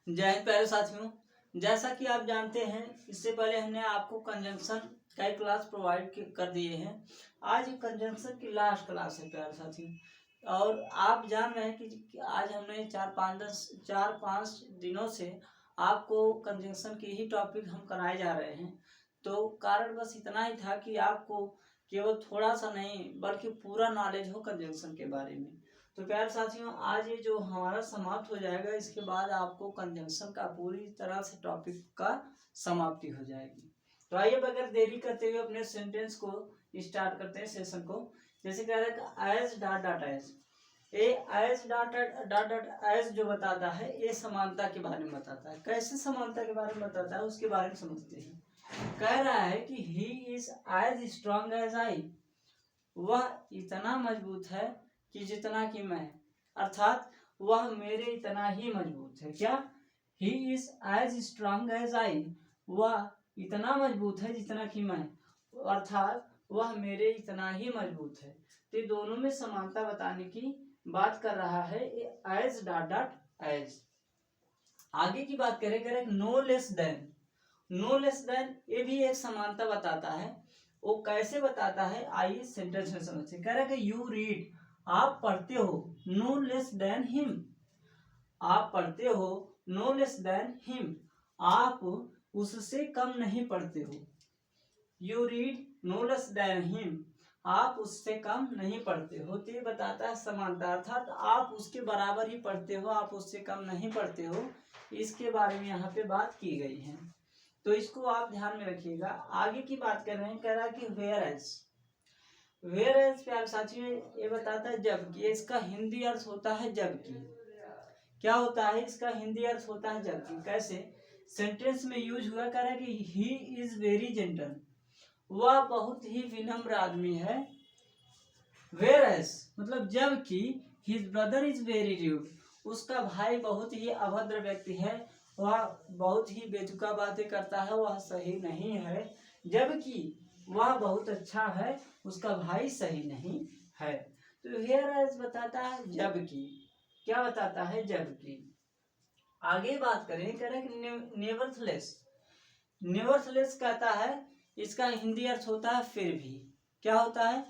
जय हिंद प्यारे साथियों। जैसा कि आप जानते हैं, इससे पहले हमने आपको कंजंक्शन का एक क्लास प्रोवाइड कर दिए हैं। आज कंजंक्शन की लास्ट क्लास है प्यारे साथियों। और आप जान रहे हैं कि आज हमने 4-5 दिनों से आपको कंजंक्शन के ही टॉपिक हम कराए जा रहे हैं। तो कारण बस इतना ही था कि आपको केवल थोड़ा सा नहीं बल्कि पूरा नॉलेज हो कंजंक्शन के बारे में। तो प्यारे साथियों, आज ये जो हमारा समाप्त हो जाएगा, इसके बाद आपको कंजंक्शन का पूरी तरह से टॉपिक का समाप्ति हो जाएगी। तो आइए बगैर देरी करते हुए अपने सेंटेंस को स्टार्ट करते हैं, सेशन को। जैसे कह रहे हैं as dot dot as, A as dot dot dot as जो बताता है, ये समानता के बारे में बताता है। कैसे समानता के बारे में बताता है उसके बारे में समझते हैं। कह रहा है कि he is as strong as I, वह इतना मजबूत है कि जितना कि मैं, अर्थात वह मेरे इतना ही मजबूत है। क्या? He is as strong as I, वह इतना मजबूत है जितना कि मैं, अर्थात वह मेरे इतना ही मजबूत है। तो ये दोनों में समानता बताने की बात कर रहा है एज डॉट डॉट एज। आगे की बात करें no less than. No less than ये भी एक समानता बताता है। वो कैसे बताता है, आइए सेंटेंस में समझते हैं। कह रहा है कि यू रीड, आप पढ़ते हो, नो लेस देन हिम, आप पढ़ते हो, नो लेस देन हिम, आप उससे कम नहीं पढ़ते हो। You read no less than him, आप उससे कम नहीं पढ़ते हो। तो ये बताता है समानता, अर्थात आप उसके बराबर ही पढ़ते हो, आप उससे कम नहीं पढ़ते हो। इसके बारे में यहाँ पे बात की गई है, तो इसको आप ध्यान में रखिएगा। आगे की बात कर रहे हैं, कह रहा है कि वेयर एज। वेयर एज प्यारे साथियों ये बताता है जबकि। इसका हिंदी अर्थ होता है जबकि। क्या होता है इसका हिंदी अर्थ? होता है जबकि। कैसे? सेंटेंस में यूज हुआ, कह रहा है कि ही इज वेरी जेंटल, वह बहुत ही विनम्र आदमी है। वेयर एज मतलब जबकि his brother is very rude, उसका भाई बहुत ही अभद्र व्यक्ति है, वह बहुत ही बेतुका बातें करता है, वह सही नहीं है। जबकि वह बहुत अच्छा है, उसका भाई सही नहीं है। तो वेयर एज बताता है जबकि। क्या बताता है? जबकि। आगे बात करें, कह रहे हैं नेवरथलेस। नेवरथलेस कहता है, इसका हिंदी अर्थ होता है फिर भी। क्या होता है?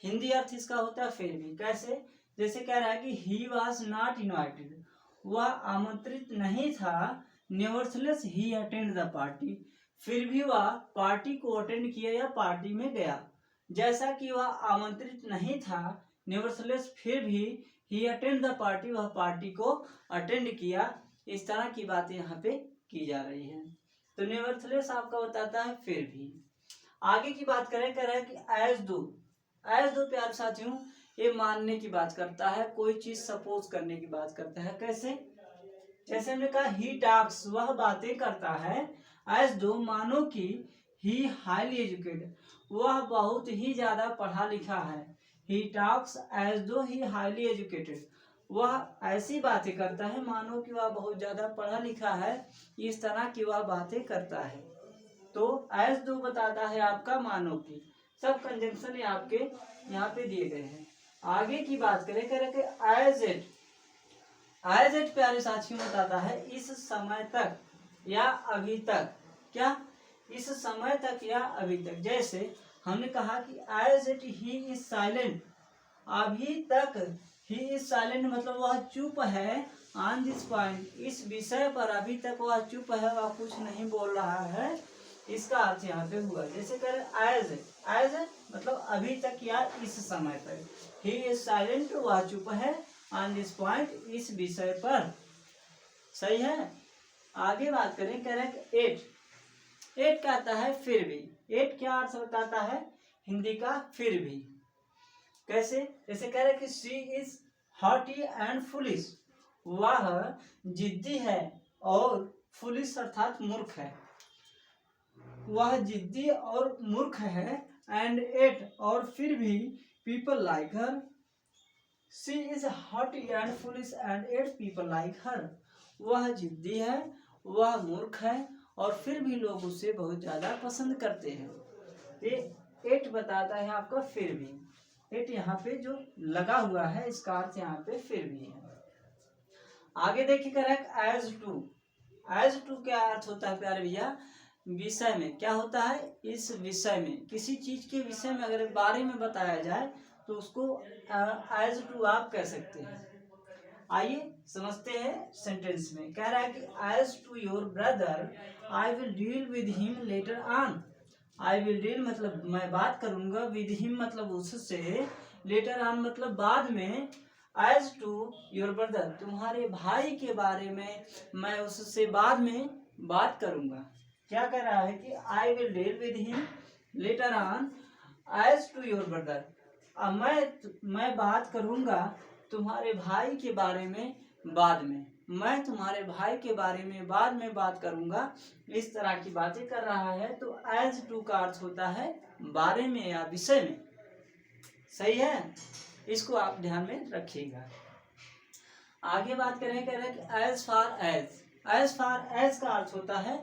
हिंदी अर्थ इसका होता है फिर भी। कैसे? जैसे कह रहा है कि ही वॉज नॉट इनवाइटेड, वह आमंत्रित नहीं था। Nevertheless he attend the party, फिर भी वह पार्टी को अटेंड किया या पार्टी में गया। जैसा कि वह आमंत्रित नहीं था, नेवरथलेस फिर भी ही अटेंड द पार्टी, वह पार्टी को अटेंड किया। इस तरह की बातें यहाँ पे की जा रही है। तो नेवरथलेस आपका बताता है फिर भी। आगे की बात करें, कह रहा है कि एज दो। एज दो प्यारे साथियों ये मानने की बात करता है, कोई चीज सपोज करने की बात करता है। कैसे? जैसे हमने कहा ही टॉक्स, वह बातें करता है, एज दो मानो कि ही हाईली एजुकेटेड, वह बहुत ही ज्यादा पढ़ा लिखा है। ही टॉक्स एज दो ही हाईली एजुकेटेड, वह ऐसी बातें करता है मानो कि वह बहुत ज्यादा पढ़ा लिखा है। इस तरह की वह बातें करता है। तो एज दो बताता है आपका मानो की। सब कंजंक्शन आपके यहाँ पे दिए गए हैं। आगे की बात करें, कह रहे एज इट। एज इट प्यारे साथियों बताता है इस समय तक या अभी तक। क्या? इस समय तक या अभी तक। जैसे हमने कहा कि as it he is silent, अभी तक ही इज साइलेंट मतलब वह चुप है। ऑन दिस पॉइंट, इस विषय पर अभी तक वह चुप है, वह कुछ नहीं बोल रहा है। इसका अर्थ यहाँ पे हुआ। जैसे करें एज एज मतलब अभी तक या इस समय तक। ही इज साइलेंट, वह चुप है। ऑन दिस पॉइंट, इस विषय पर। सही है। आगे बात करें, कह रहे हैं एट। एट कहता है फिर भी। एट क्या अर्थ बताता है? हिंदी का फिर भी। कैसे? जैसे कह रहे कि she is haughty and foolish, वह जिद्दी है और फुलिश अर्थात मूर्ख है। वह जिद्दी और मूर्ख है। एंड एट और फिर भी people like her. She is haughty and foolish and yet people like her, वह जिद्दी है, वह मूर्ख है और फिर भी लोग उसे बहुत ज्यादा पसंद करते हैं। ये एट बताता है आपका फिर भी। एट यहाँ पे जो लगा हुआ है, इसका अर्थ यहाँ पे फिर भी है। आगे देखिए correct as to. As to क्या अर्थ होता है प्यारे भैया? विषय में। क्या होता है? इस विषय में, किसी चीज के विषय में अगर बारे में बताया जाए तो उसको एज टू आप कह सकते हैं। आइए समझते हैं सेंटेंस में। कह रहा है कि as to your brother I will deal with him later on. I will deal मतलब मैं बात करूंगा, विद हिम मतलब उससे, लेटर ऑन मतलब बाद में, एज टू योर ब्रदर तुम्हारे भाई के बारे में मैं उससे बाद में बात करूंगा। क्या कह रहा है कि I will deal with him later on as to your brother. अब मैं बात करूंगा तुम्हारे भाई के बारे में बाद में, मैं तुम्हारे भाई के बारे में बाद में बात करूंगा। इस तरह की बातें कर रहा है। तो एज टू का अर्थ होता है बारे में या विषय में। सही है, इसको आप ध्यान में रखिएगा। आगे बात करें, कह रहे हैं कि as far as. As far as का अर्थ होता है,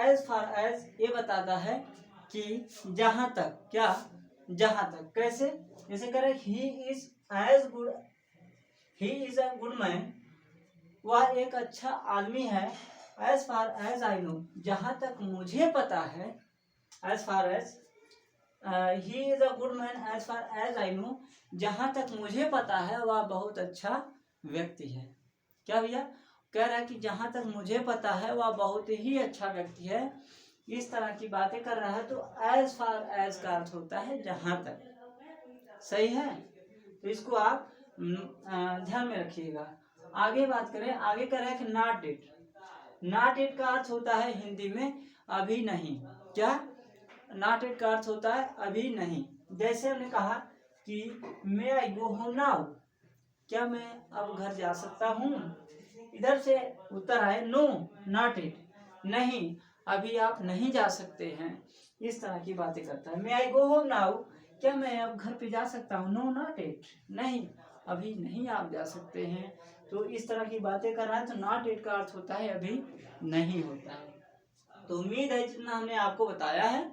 एज फार एज ये बताता है कि जहां तक। क्या? जहां तक। कैसे? जैसे कह रहे he is as good, he is a good man, वह एक अच्छा आदमी है। As far as I know, जहां तक मुझे पता है। As far as he is a good man as far as I know, जहां तक मुझे पता है वह बहुत अच्छा व्यक्ति है। क्या भैया? कह रहा है कि जहां तक मुझे पता है वह बहुत ही अच्छा व्यक्ति है। इस तरह की बातें कर रहा है। तो एज फार एज का अर्थ होता है जहां तक। सही है, तो इसको आप ध्यान में रखिएगा। आगे बात करें, आगे कह रहा है कि नॉट इट। नॉट इट का अर्थ होता है हिंदी में अभी नहीं। क्या? नॉट इट का अर्थ होता है अभी नहीं। जैसे हमने कहा कि मे आई गो होम नाउ, क्या मैं अब घर जा सकता हूँ? इधर से उत्तर आए नो नॉट इट, नहीं अभी आप नहीं जा सकते हैं। इस तरह की बातें करता है। मे आई गो होम नाउ, क्या मैं अब घर पे जा सकता हूँ? नो नॉट इट, नहीं अभी नहीं आप जा सकते हैं। तो इस तरह की बातें कर रहा है। तो नॉट इट का अर्थ होता है अभी नहीं होता है। तो उम्मीद है जितना हमने आपको बताया है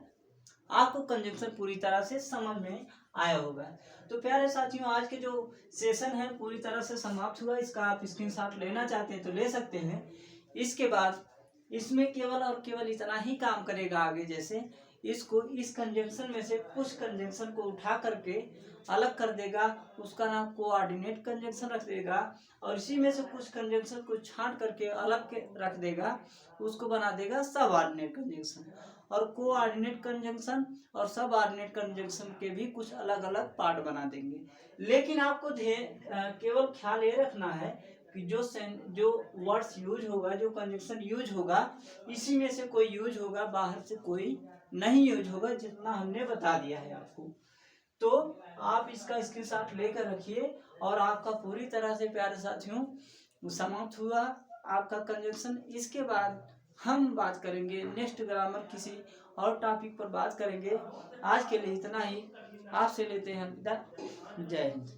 आपको कंजंक्शन पूरी तरह से समझ में आया होगा। तो प्यारे साथियों, आज के जो सेशन है पूरी तरह से समाप्त हुआ। इसका आप स्क्रीनशॉट लेना चाहते हैं तो ले सकते हैं। इसके बाद इसमें केवल और केवल इतना ही काम करेगा आगे। जैसे इसको इस कंजंक्शन में से कुछ कंजंक्शन को उठा करके अलग कर देगा, उसका नाम कोऑर्डिनेट कंजंक्शन रख देगा। और इसी में से कुछ कंजंक्शन को छांट करके अलग के रख देगा, उसको बना देगा सबऑर्डिनेट कंजंक्शन। और कोऑर्डिनेट कंजंक्शन और सब ऑर्डिनेट कंजंक्शन के भी कुछ अलग अलग पार्ट बना देंगे। लेकिन आपको केवल ख्याल ये रखना है कि जो वर्ड्स यूज होगा, जो कंजंक्शन यूज होगा, इसी में से कोई यूज होगा, बाहर से कोई नहीं यूज होगा, जितना हमने बता दिया है आपको। तो आप इसका स्क्रीनशॉट लेकर रखिए। और आपका पूरी तरह से प्यारे साथियों समाप्त हुआ आपका कंजंक्शन। इसके बाद हम बात करेंगे नेक्स्ट ग्रामर, किसी और टॉपिक पर बात करेंगे। आज के लिए इतना ही, आपसे लेते हैं विदा। जय हिंद।